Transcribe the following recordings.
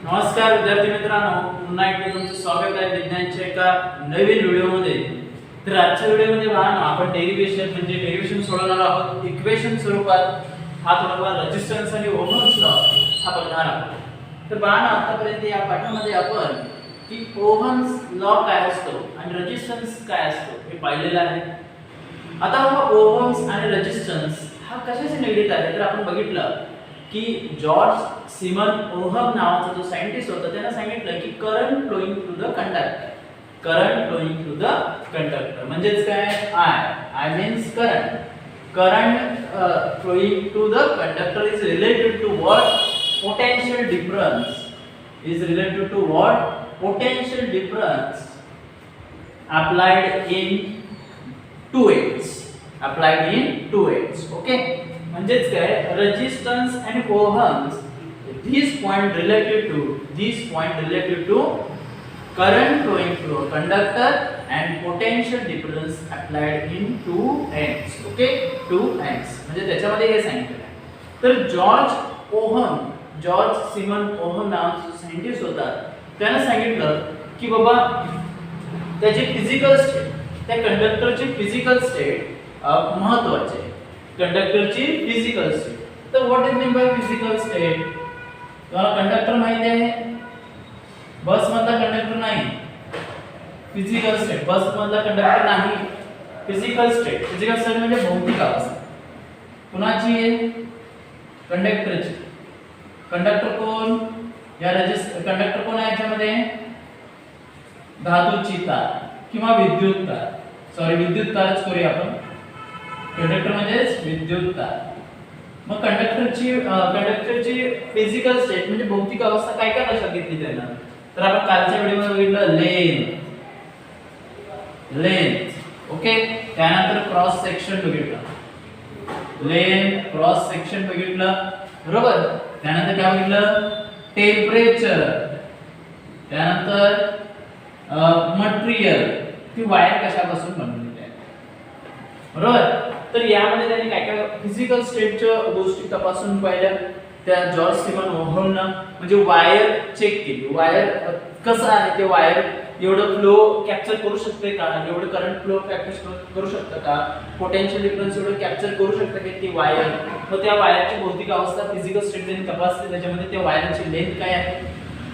नमस्कार विद्यार्थी मित्रांनो, पुन्हा एकदा तुमचं स्वागत आहे विज्ञानच्या एका नवीन व्हिडिओमध्ये. तर आजच्या व्हिडिओमध्ये पहा आपण डेरिव्हेशन सोडवणार आहोत इक्वेशन स्वरूपात. हा थोडाफार रेझिस्टन्स आणि ओहम्स लॉ हा बघणार आहोत. तर पहा आतापर्यंत या पाठामध्ये आपण की ओहम्स लॉ काय असतो आणि रेझिस्टन्स काय असतो हे पाहिलेलं आहे. आता हा ओहम्स आणि रेझिस्टन्स हा कशाशी निगडीत आहे तर आपण बघितलं की जॉर्ज सिमन ओहम नावाचा जो सायंटिस्ट होता त्याने सांगितलं की current flowing through the conductor म्हणजेच काय I means current flowing to the conductor is related to what potential difference applied in two ends. Okay, म्हणजेच काय resistance and ohms this point related to current flowing through a conductor and potential difference applied in two ends. Okay, two ends म्हणजे त्याच्यामध्ये हे सांगितलं आहे. तर George सिमन ohm नावाचा scientist होता. त्याने सांगितलं की बाबा त्याची फिजिकल स्टेट, त्या कंडक्टरची फिजिकल स्टेट महत्त्वाची आहे. कंडक्टरची फिजिकल स्टेट. तर what is mean by physical state? तुम्हाला कंडक्टर माहिती आहे, बस मधला कंडक्टर नाही. फिजिकल स्टेट, बस मधला कंडक्टर नाही. फिजिकल स्टेट म्हणजे भौतिक अवस्था. कुणाची आहे? कंडक्टरची. कंडक्टर कोण? कंडक्टर कोण आहे याच्यामध्ये? धातूची तार किंवा विद्युत तार. विद्युत तारच करूया आपण. कंडक्टर म्हणजेच विद्युत तार. मग कंडक्टरची फिजिकल स्टेट म्हणजे भौतिक अवस्था काय काय लक्षात घेतली त्याला? तर आपण कालच्या व्हिडिओमध्ये बघितलं लेंथ. ओके, त्यानंतर क्रॉस सेक्शन बघितलं. बरोबर. त्यानंतर काय बघितलं? टेम्परेचर. त्यानंतर मटेरियल, ती वायर कशापासून बनवलेली आहे. बरोबर. तर यामध्ये त्यांनी काय काय फिजिकल स्टेटच्या गोष्टी तपासून पाहिल्या. त्या जॉर्ज सिमन ओहमनं म्हणजे वायर चेक केली. वायर कसं आहे, ते वायर एवढं फ्लो कॅप्चर करू शकते का, एवढं करंट फ्लो कॅप्चर करू शकतं का, पोटेन्शियल डिफरन्स एवढं कॅप्चर करू शकतं की ती वायर. मग त्या वायरची भौतिक अवस्था फिजिकल स्टेट त्यांनी तपासली. त्याच्यामध्ये त्या वायरची लेंथ काय आहे.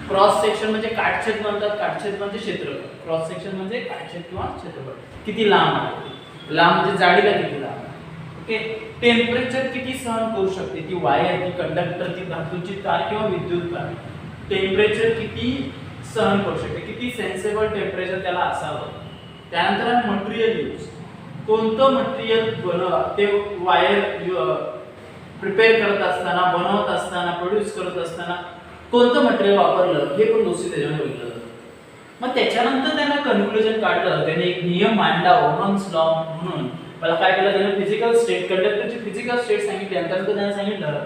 क्रॉस सेक्शन म्हणजे काटछेद म्हणतात. काटछेद म्हणजे क्षेत्रफळ. क्रॉस सेक्शन म्हणजे काटछेद किंवा क्षेत्रफळ. किती लांब आहे, लांब म्हणजे जाडीला किती लांब. ओके. टेम्परेचर किती सहन करू शकते ती वायर, ती कंडक्टर, ती धातूची तार किंवा विद्युत तार. टेम्परेचर किती सहन करू शकते, किती सेन्सेबल टेम्परेचर त्याला असावं. त्यानंतर मटेरियल यूज, कोणतं मटेरियल ते वायर प्रिपेअर करत असताना, बनवत असताना, प्रोड्यूस करत असताना कोणतं मटेरियल वापरलं हे पण गोष्टी त्याच्यामध्ये बघितलं जातं. मग त्याच्यानंतर त्यांना कन्क्लुजन काढलं. त्याने एक नियम मांडला ओहम्स लॉ म्हणून. मला काय केलं त्याने फिजिकल स्टेट, कंडक्टरची फिजिकल स्टेट सांगितली. त्यानंतर त्याने सांगितलं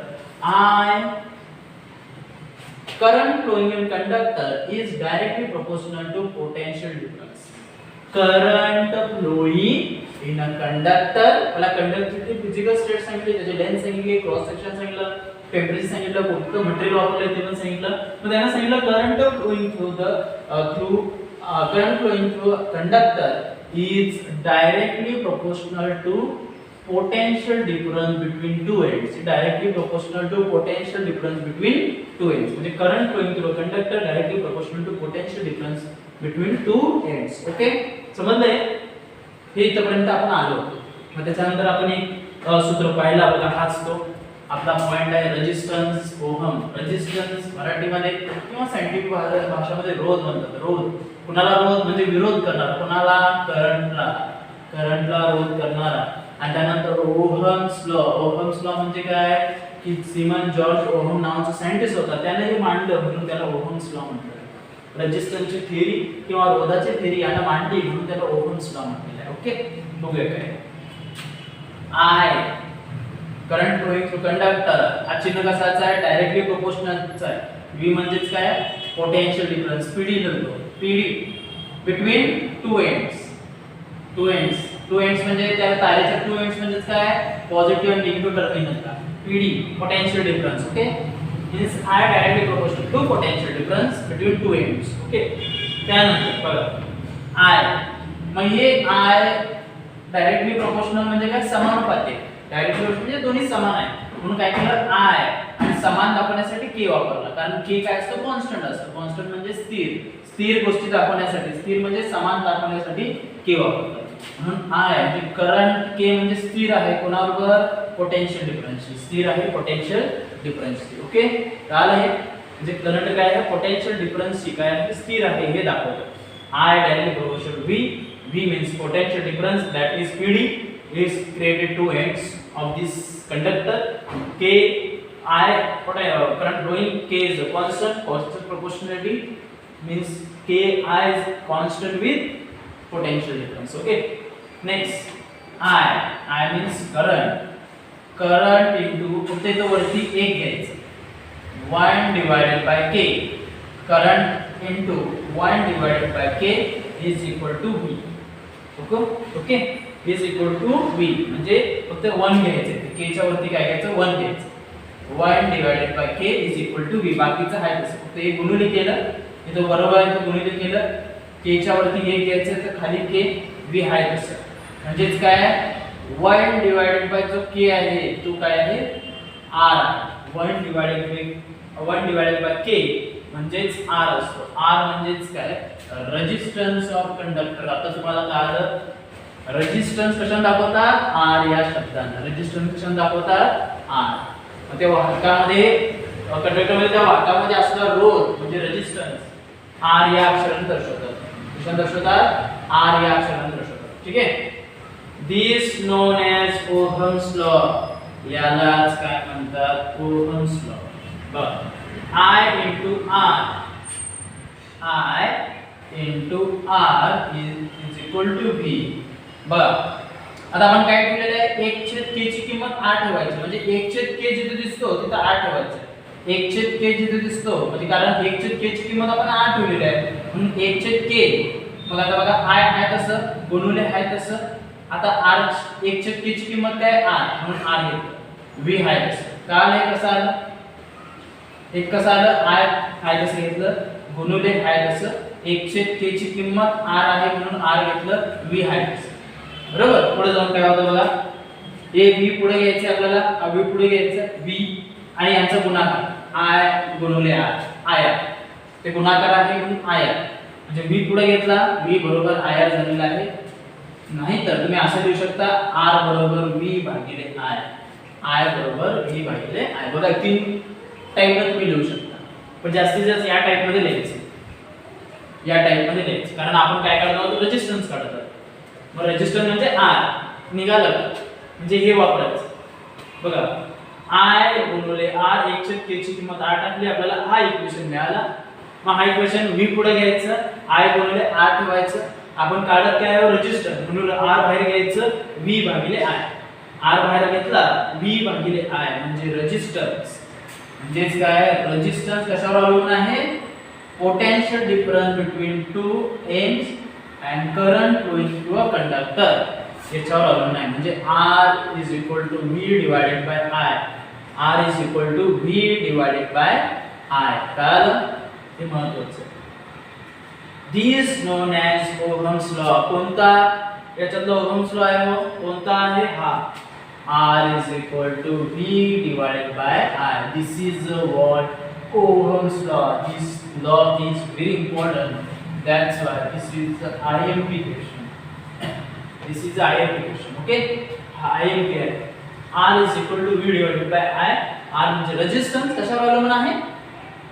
current flowing in conductor is directly proportional to potential difference. Current flowing in a conductor, मला कंडक्टरची फिजिकल स्टेट सांगितली, त्याची लेंथ सांगितली, क्रॉस सेक्शन सांगितलं, टेम्परेचर सांगितलं, कोणतं मटेरियल वापरलंय ते पण सांगितलं. मग त्याने सांगितलं current flowing through a conductor is directly proportional to potential difference between two ends. म्हणजे current flowing through conductor directly proportional to potential difference between two ends. Okay, समजलंय? हे इथपर्यंत आपण आलो. मग त्याच्यानंतर आपण एक सूत्र पाहिलं बघा. हाच तो आपला पॉइंट आहे रेझिस्टन्स ओहम. रेझिस्टन्स मराठीमध्ये किंवा सायंटिफिक भाषेमध्ये रोध म्हणतात. रोध, कुणाला रोध म्हणजे विरोध करणारा, कुणाला? करंटला रोध करणारा. आणि त्यानंतर ओहम्स लॉ म्हणजे काय की सिमन जॉर्ज ओहम नावाचा सायंटिस्ट होता, त्याने हे मांडलं म्हणून त्याला ओहम्स लॉ म्हणतात. रेझिस्टन्सची थिअरी किंवा रोधाची थिअरी याला मांडली म्हणून त्याला ओहम्स लॉ म्हटलेलं आहे. ओके, बघूया काय. करंट फ्लोइंग थ्रू कंडक्टर, हा चिन्ह कसाचा आहे? डायरेक्टली प्रोपोर्शनलचा आहे. V म्हणजेच काय? Potential difference. PD लिहितो. PD between two ends. Two ends म्हणजे त्या तारेच्या टू एंड्स म्हणजे काय? पॉझिटिव्ह आणि negative terminal. PD potential difference. Okay, means I directly proportional to potential difference between two ends. Okay, त्यानंतर बघा I, मग हे I डायरेक्टली प्रोपोर्शनल म्हणजे काय, समानुपातिक. डायरेक्टली म्हणजे दोन्ही समान आहे म्हणून काय केलं I आणि समान दाखवण्यासाठी K वापरला, कारण K काय असतो, कॉन्स्टंट असतो. कॉन्स्टंट म्हणजे स्थिर, स्थिर गोष्टी दाखवण्यासाठी, स्थिर म्हणजे समान दाखवण्यासाठी K वापरतात. म्हणून I म्हणजे करंट K म्हणजे स्थिर आहे कोणाबरोबर, पोटेन्शियल डिफरन्स, स्थिर आहे पोटेन्शियल डिफरन्स. ओके, कळलं हे, म्हणजे करंट काय आहे, पोटेन्शियल डिफरन्स काय आहे, स्थिर आहे हे दाखवतं. I directly proportional V, V means potential difference, that is PD is created two ends of this conductor. K I current flowing, K is a constant proportionality means K I is constant with potential difference. Okay, next I means current into फक्त इथं वरती एक घ्यायचं, 1 divided by K, current into 1 divided by K is equal to V. Okay, is equal to V म्हणजे फक्त 1 घ्यायचं, K च्या वरती काय घ्यायचं, 1 घ्यायचं. 1 divided by K is equal to V. बाकीचं आहे तसं, फक्त एक गुणिले केलं, इथं बरोबर आहे, इथं गुणिले केलं, K च्या वरती 1 घ्यायचं तर खाली K, V आहे तसं. म्हणजेच काय, 1 divided by जो K आहे तो काय आहे, R. 1 divided by K म्हणजेच R असतो. R म्हणजेच काय, रेजिस्टन्स ऑफ कंडक्टर. आता तुम्हाला कळलं, रेजिस्टन्स कशाने दाखवतात, R या शब्दाने. रेजिस्टन्स कशाने दाखवतात, R. मग त्या वाहकामध्ये, कंडक्टरमध्ये, त्या वाहकामध्ये असलेला रोध म्हणजे रेजिस्टन्स R या अक्षराने दर्शवतात. कशाने दर्शवतात, R या अक्षराने दर्शवतात. ठीक आहे, this known as Ohm's law, यालाच काय म्हणतात, ओहम्स लॉ. बघ, I into R is equal to V. बघा, आता आपण काय ठेवलेलं आहे, 1/k ची किंमत R ठेवायची, म्हणजे 1/k जिथे दिसतो तिथे R ठेवायचं. 1/k जिथे दिसतो म्हणजे, कारण 1/k ची किंमत आपण R ठेवलेली आहे म्हणून 1/k. मग आता बघा I आहे तसं, गुणुले आहे तसं, आता R 1/k ची किंमत काय, R म्हणून R घेतलं, V आहे तसं. काल हे कसं आलं, एक कसं आलं, I आहे तसं घेतलं, गुणुले आहे तसं, 1/k ची किंमत R आहे म्हणून R घेतलं, V आहे तसं. बरोबर, पुढे जाऊन काय होतं बघा, A V पुढे घ्यायचं आपल्याला, V पुढे घ्यायचं, V आणि यांचा गुणाकार I गुणुले R, IR. ते गुणाकार आहे म्हणून IR, म्हणजे V पुढे घेतला, V बरोबर IR झालेला आहे. नाहीतर तुम्ही असं लिहू शकता, R बरोबर V भागिले I, I बरोबर V भागिले I. बघा, तीन टाइपमध्ये तुम्ही लिहू शकता, पण जास्तीत जास्त या टाइपमध्ये लिहायचं, या टाइपमध्ये लिहायचं, कारण आपण काय काढत आहोत, रेजिस्टन्स काढत आहोत. मग रेजिस्टन्स म्हणजे R निघालं म्हणजे हे वापरायचं. बघा, I गुणिले R, 1/k ची किंमत R टाकली, आपल्याला हा इक्वेशन मिळाला. मग हा इक्वेशन V पुढे घ्यायचं, I गुणिले R ठेवायचं. आपण काढत काय आहे, रेजिस्टन्स म्हणून R बाहेर घ्यायचं, V भागिले I. R बाहेर घेतला, V भागिले I म्हणजे रेजिस्टन्स. म्हणजेच काय, रेजिस्टन्स कशावर अवलंबून आहे, potential difference between two ends and current flowing through a conductor याच्यावर अवलंबून आहे. म्हणजे R is equal to V divided by I. R is equal to V divided by I. कळलं, हे महत्त्वाचं. This known as Ohm's law. कोणता, याच्यातला Ohm's law आहे, मग कोणता आहे, हा. R is equal to V divided by I. This is what Ohm's law. This law is very important. That's why this is the IMP question. This is the IMP question. Okay? IMP आहे. R is equal to V divided by I. R म्हणजे resistance कशावर अवलंबून आहे,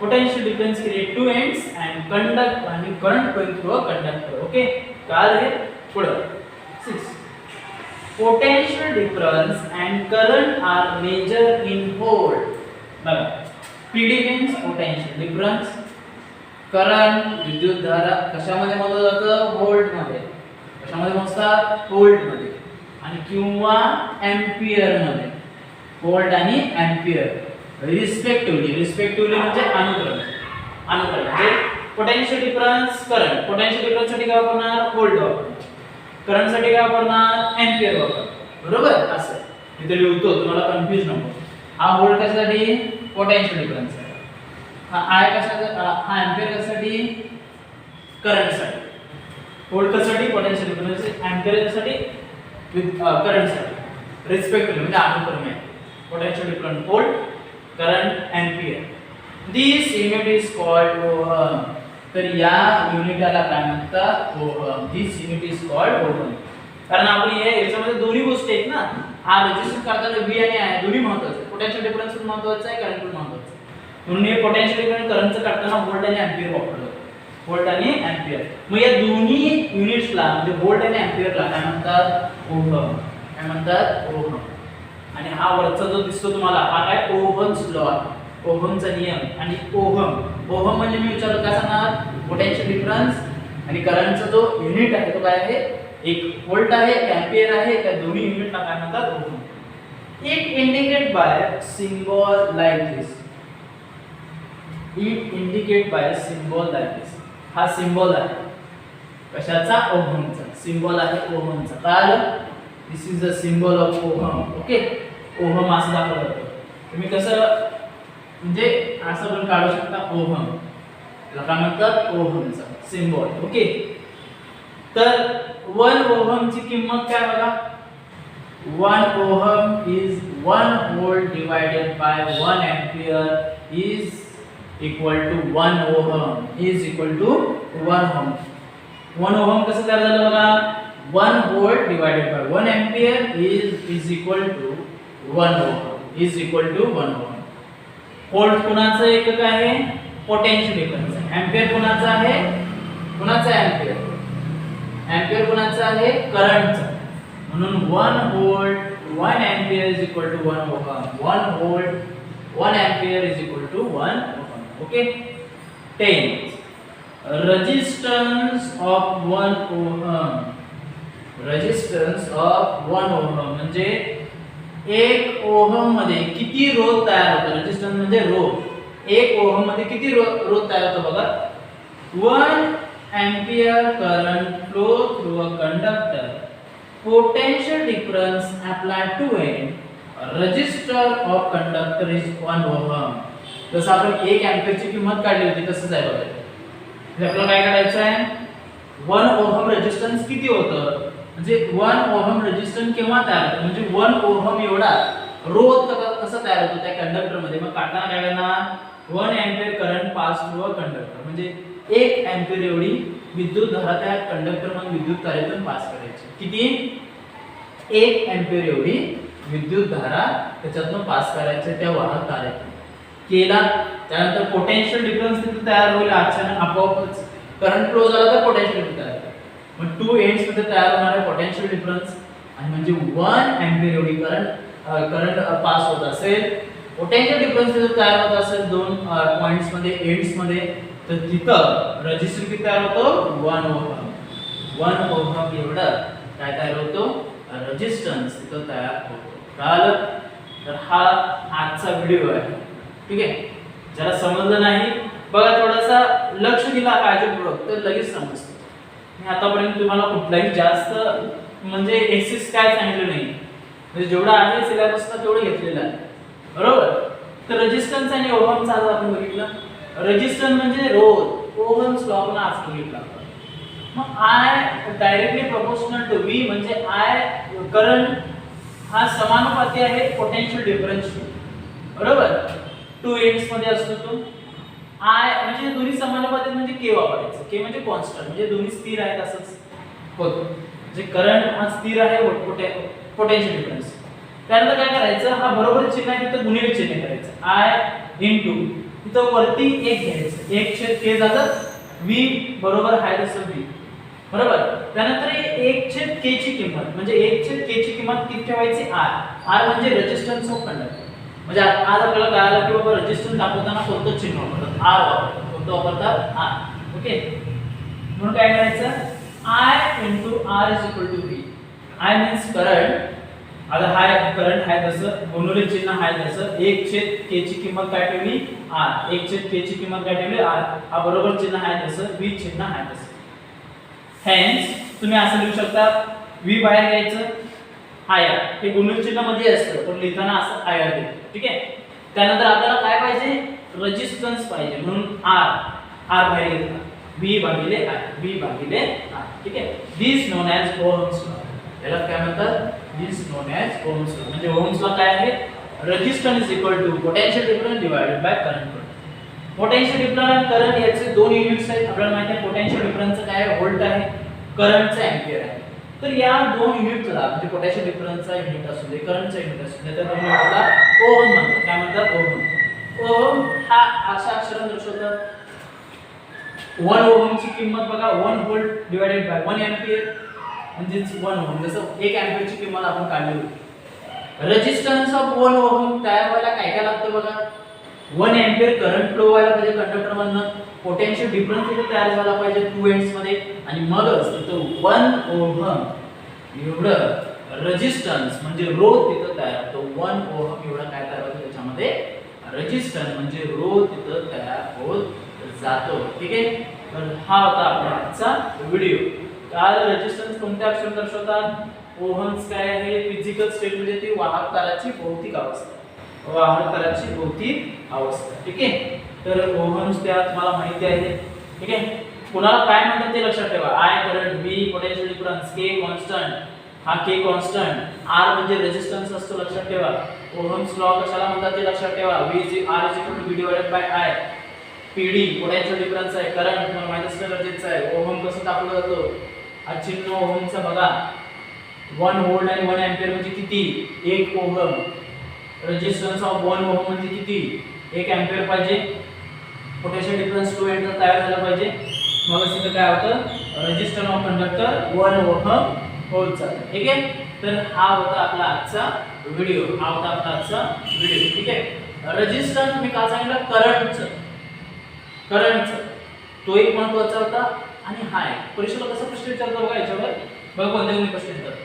potential difference create two ends and conduct and current going through a conductor. Okay, काल हे पुढं 6. Potential difference and current are measured in volt. बघा, PD means potential difference. Current विद्युत धारा कशामध्ये मोजलं जातं, व्होल्ट मध्ये. कशामध्ये मोजतात, व्होल्ट मध्ये, आणि किंवा एम्पियर मध्ये. व्होल्ट आणि एम्पियर रिस्पेक्टिव्हली म्हणजे अनुक्रमे म्हणजे potential difference, current. Potential difference साठी काय वापरणार, व्होल्ट वापरणार. करंट साठी काय वापरणार, एम्पियर वापरणार. बरोबर, असं इथे लिहितो, तुम्हाला कन्फ्यूज नको. हा व्होल्ट कशासाठी, पोटेन्शियल डिफरन्स आहे. आय कशाचा हा एंपियर कशासाठी करंटसाठी व्होल्ट कशासाठी पोटेन्शियल डिफरन्स एंपियर कशासाठी विथ करंटसाठी रिस्पेक्टिव्हली म्हणजे अनुक्रमे potential difference volt current ampere this unit is called ohm तर या युनिटला काय म्हणतात ohm this unit is called ohm कारण आपण याच्यामध्ये दोन्ही गोष्टी आहेत ना हा रेजिस्टन्स करताना V आणि I दोन्ही महत्त्वाचे आहेत पोटेन्शियल डिफरन्स पण महत्त्वाचा आहे करंट पण महत्त्वाचा आहे म्हणून हे पोटेन्शियल डिफरन्स करंटचं काढताना व्होल्ट आणि एंपियर वापरलं व्होल्ट आणि एंपियर मग या दोन्ही युनिट्सला म्हणजे व्होल्ट आणि एंपियरला काय म्हणतात ओहम काय म्हणतात ओहम आणि हा वरचा जो दिसतो तुम्हाला हा काय ओहम्स लॉ ओहमचा नियम आणि ओहम ओहम म्हणजे मी विचारलं काय सांगणार पोटेन्शियल डिफरन्स आणि करंटचा जो युनिट आहे तो काय आहे एक व्होल्ट आहे एंपियर आहे त्या दोन्ही युनिटला काय म्हणतात ohm it indicate by symbol like this it indicate by symbol like this हा सिम्बॉल आहे कशाचा ओहमचा सिम्बॉल आहे ओहमचा काय this is the symbol of ohm okay ohm असं दाखवलं जातं तुम्ही कसं म्हणजे असं पण काढू शकता ओहम त्याला काय म्हणतात ओहमचा सिम्बॉल ओके तर 1 ओहमची किंमत काय बघा 1 ohm is 1 volt divided by 1 ampere is equal to 1 ohm is equal to 1 ohm 1 ohm कसं तयार झालं बघा 1 volt divided by 1 ampere is equal to 1 ohm is equal to 1 ohm volt कुणाचं एकक आहे पोटेन्शियल डिफरन्स एंपियर कुणाचा आहे कुणाचा एंपियर एंपियर कुणाचा आहे करंटचा म्हणून 1 volt 1 ampere is equal to 1 ohm 1 volt 1 ampere is equal to 1 ohm okay 10 resistance of 1 ohm resistance of 1 ohm म्हणजे 1 ओहम मध्ये किती रोध तयार होतो रेजिस्टन्स म्हणजे रोध 1 ओहम मध्ये किती रोध तयार होतो बघा 1 ampere current flow through a conductor potential difference applied to it resistor of conductor is 1 ohm जसं आपण 1 एंपियर ची किंमत काढली होती तसंच आहे बघा हे आपल्याला काय काढायचं आहे 1 ओहम रेजिस्टन्स किती होतं म्हणजे 1 ओहम रेजिस्टन्स केव्हा तयार होतो म्हणजे 1 ओहम एवढा रोध कसा तयार होतो त्या कंडक्टर मध्ये मग काढताना काय करणार 1 ampere current pass through a conductor म्हणजे 1 एंपियर एवढी विद्युत धारा त्या कंडक्टर मधून विद्युत तारेतून पास करायची किती 1 एंपियर एवढी विद्युत धारा त्याच्यातून पास करायची त्या वाहक तारेतून केला त्यानंतर पोटेन्शियल डिफरन्स तिथे तयार होईल अचानक आपोआपच करंट फ्लो झाला तर पोटेन्शियल डिफरन्स तयार होईल मग 2 एंड्स मध्ये तयार होणारे पोटेन्शियल डिफरन्स आणि म्हणजे 1 एंपियर एवढी करंट पास होत असेल पोटेन्शियल डिफरन्स जर तयार होत असेल दोन पॉइंट्स मध्ये एंड्स मध्ये तर तिथं रेजिस्टर किती तयार होतो 1 ओहम 1 ओहम एवढा काय तयार होतो रेजिस्टन्स तिथं तयार होतो कळलं तर हा आजचा व्हिडिओ आहे ठीक आहे जरा समजलं नाही बघा थोडासा लक्ष दिला काळजीपूर्वक तर लगेच समजतं मी आतापर्यंत तुम्हाला कुठलाही जास्त म्हणजे एक्सरसाइज काय सांगितलं नाही म्हणजे जेवढा आहे सिलेबसला तेवढं घेतलेलं आहे बरोबर तर रेजिस्टन्स आणि ओहमचा आज आपण बघितलं रेजिस्टन्स म्हणजे रोध ओहम्स लॉ आपण आज बघितला मग I directly proportional to V म्हणजे I करंट हा समानुपाती आहे पोटेन्शियल डिफरन्स बरोबर 2 एंड्स मध्ये असतो तो I म्हणजे दोन्ही समानुपाती म्हणजे K वापरायचं K म्हणजे कॉन्स्टंट म्हणजे दोन्ही स्थिर आहेत असंच होतं म्हणजे करंट हा स्थिर आहे पोटेन्शियल डिफरन्स त्यानंतर काय करायचं हा बरोबर चिन्ह आहे तिथं गुणिले चिन्ह करायचं I इनटू तिथं वरती 1 घ्यायचं 1 छेद K झालं V बरोबर आहे तसं V बरोबर त्यानंतर 1 छेद K ची किंमत म्हणजे 1 छेद K ची किंमत किती ठेवायची R म्हणजे रेजिस्टन्स ऑफ कंडक्टर म्हणजे आज आपल्याला कळालं की बाबा रेजिस्टन्स दाखवताना कोणतं चिन्ह वापरतात R वापरतात कोणतं वापरतात R ओके म्हणून काय करायचं I R V I means current आता हा करंट आहे तसं गुणिले चिन्ह आहे तसं 1 छेद K ची किंमत काय ठेवली R 1 छेद K ची किंमत काय ठेवली R हा बरोबर चिन्ह आहे तसं V चिन्ह आहे तसं हेन्स तुम्ही असं लिहू शकता V बाहेर घ्यायचं IR हे गुणिले चिन्ह मध्ये असतं पण लिहिताना असं IR देतो ठीक आहे त्यानंतर आपल्याला काय पाहिजे, रेजिस्टन्स पाहिजे, म्हणून R बाहेर घेतला, V भागिले I, V भागिले I, ठीक आहे. This known as Ohm's law. याला काय म्हणतात, this known as Ohm's law. म्हणजे ओहम्स लॉ काय आहे, resistance is equal to potential difference divided by current. Potential difference आणि करंट याचे दोन युनिट्स आहेत. आपल्याला माहिती आहे पोटेन्शियल डिफरन्सचं काय आहे, व्होल्ट आहे, करंटचं एम्पियर आहे. तर या दोन युनिटला म्हणजे पोटेन्शियल डिफरन्सचा युनिट असू दे, करंटचा युनिट असू दे, त्या दोन युनिटला ओहम म्हणतात. काय म्हणतात, ओहम. ओहम हा अशा अक्षराने दर्शवतात. 1 ओहमची किंमत बघा, 1 व्होल्ट डिवाइडेड बाय 1 एम्पियर म्हणजे 1 ओहम. जसं 1 एम्पियरची किंमत आपण काढली होती. रेजिस्टन्स ऑफ 1 ओहम तयार व्हायला काय काय लागतं बघा, 1 एम्पियर करंट फ्लो व्हायला पाहिजे कंडक्टर मधनं, पोटेन्शियल डिफरन्स इथे तयार झाला पाहिजे टू एंड्स मध्ये, आणि मगच तिथं 1 ओहम एवढं रेजिस्टन्स म्हणजे रोध तिथं तयार होतो. 1 ओहम एवढं काय तयार होतं त्याच्यामध्ये, रेजिस्टन्स म्हणजे रोध तिथं तयार होत जातो. ठीक आहे. तर हा होता आपला आजचा व्हिडिओ. काल रेजिस्टन्स कोणत्या अक्षराने दर्शवतात, ओहम्स काय आहे, फिजिकल स्टेट म्हणजे ती वाहक ताराची भौतिक अवस्था, वाहक ताराची भौतिक अवस्था. ठीक आहे. तर ओहम्स त्या तुम्हाला माहिती आहे. ठीक आहे. कुणाला काय म्हणतात ते लक्षात ठेवा. I current, V potential difference, K constant, हा K कॉन्स्टंट, R म्हणजे रेजिस्टन्स असतो लक्षात ठेवा. ओहम्स लॉ कशाला म्हणतात ते लक्षात ठेवा. V divided by I. PD potential difference आहे, करंट तुम्हाला माहिती असणं गरजेचं आहे. ओहम कसं दाखवलं जातं, हा चिन्ह ओहमचा बघा, 1 व्होल्ट आणि 1 एंपियर म्हणजे किती, 1 ओहम. रेजिस्टन्स ऑफ 1 ओहम म्हणजे किती, 1 एंपियर पाहिजे. पोटेन्शियल डिफरन्स 2 एंड तयार झाला पाहिजे. मग इथे काय होतं, रेजिस्टन्स ऑफ कंडक्टर 1 ओहम होत जातं. ठीक आहे. तर हा होता आपला आजचा व्हिडिओ. ठीक आहे. रेजिस्टन्स मी काल सांगितलं करंटचं तो एक महत्त्वाचा होता. आणि हा एक परीक्षेला कसा प्रश्न विचारतो बघा, याच्यावर बघा कोणते प्रश्न येतात.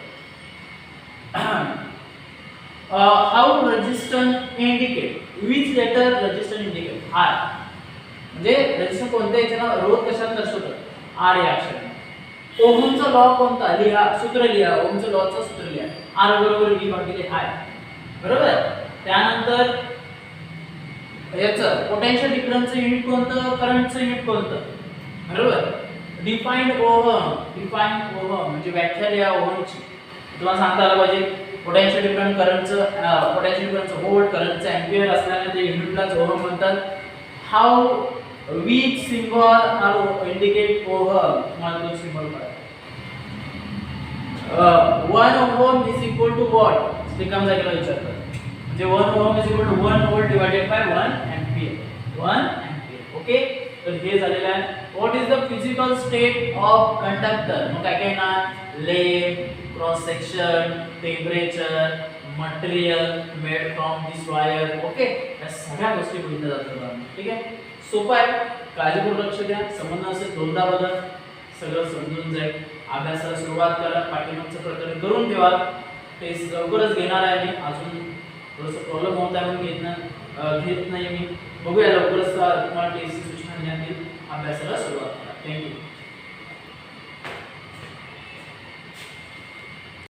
How resistance indicate, which letter resistance indicate, R. म्हणजे रेजिस्टन्स कोणत्या याच्याला, रोध कशाला दर्शवतात, आर या अक्षराने. ओहमचा लॉ कोणता, लिहा, सूत्र लिहा, ओहमचा लॉचा सूत्र लिहा, आर बरोबर V भागिले I. बरोबर. त्यानंतर याचं पोटेन्शियल डिफरन्सचं युनिट कोणतं, करंटचं युनिट कोणतं, बरोबर. डिफाइंड ओहम म्हणजे व्याख्या लिहा ओहमची. तुम्हाला सांगता आलं पाहिजे पोटेन्शियल डिफरन्स, करंटचं पोटेन्शियल डिफरन्स व्होल्ट, करंटचं एम्पियर असल्याने ते युनिटलाच ओहम म्हणतात. How which symbol are indicate ohm, तुम्हाला तो सिंबल कळा. 1 ohm is equal to what, रिकाम जागेला विचारतात. म्हणजे 1 ohm is equal to 1 volt divided by 1 ampere. 1 ampere. Okay. तर हे झालेलं आहे. What is the physical state of conductor, मग काय काय ना, length, cross section, temperature, material made from this wire. Okay. या सगळ्या गोष्टी बघितल्या जातात. ठीक आहे. सोपं आहे, काळजीपूर्वक लक्ष द्या. संबंध असेल दोनदा बघा, सगळं समजून जाईल. अभ्यासाला सुरुवात करा, पाठीमागचं प्रकरण करून ठेवा. टेस्ट लवकरच घेणार आहे मी. अजून थोडंसं प्रॉब्लेम होत आहे म्हणून घेत नाही मी. बघूया लवकरच तुम्हाला टेस्टची सूचना देण्यात येईल. अभ्यासाला सुरुवात करा. थँक्यू.